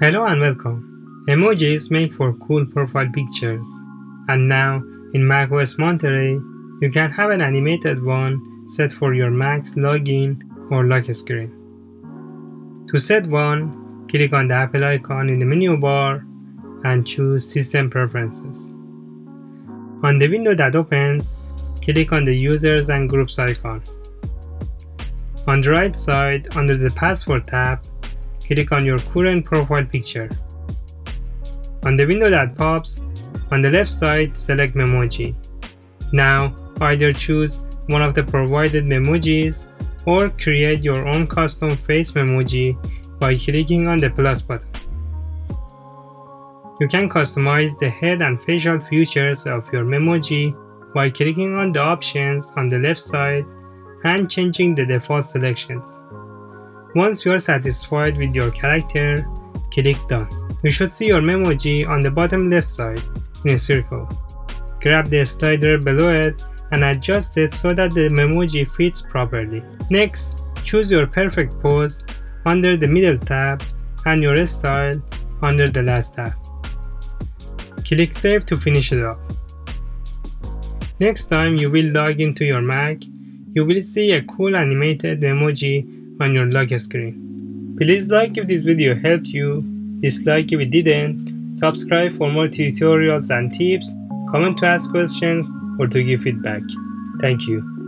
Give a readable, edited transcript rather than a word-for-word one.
Hello and welcome. Emojis make for cool profile pictures. And now, in macOS Monterey, you can have an animated one set for your Mac's login or lock screen. To set one, click on the Apple icon in the menu bar and choose System Preferences. On the window that opens, click on the Users and Groups icon. On the right side, under the Password tab, click on your current profile picture. On the window that pops, on the left side, select Memoji. Now, either choose one of the provided Memojis or create your own custom face Memoji by clicking on the plus button. You can customize the head and facial features of your Memoji by clicking on the options on the left side and changing the default selections. Once you are satisfied with your character, click Done. You should see your Memoji on the bottom left side in a circle. Grab the slider below it and adjust it so that the Memoji fits properly. Next, choose your perfect pose under the middle tab and your style under the last tab. Click Save to finish it up. Next time you will log into your Mac, you will see a cool animated Memoji on your lock screen. Please like if this video helped you, dislike if it didn't, subscribe for more tutorials and tips, comment to ask questions or to give feedback. Thank you.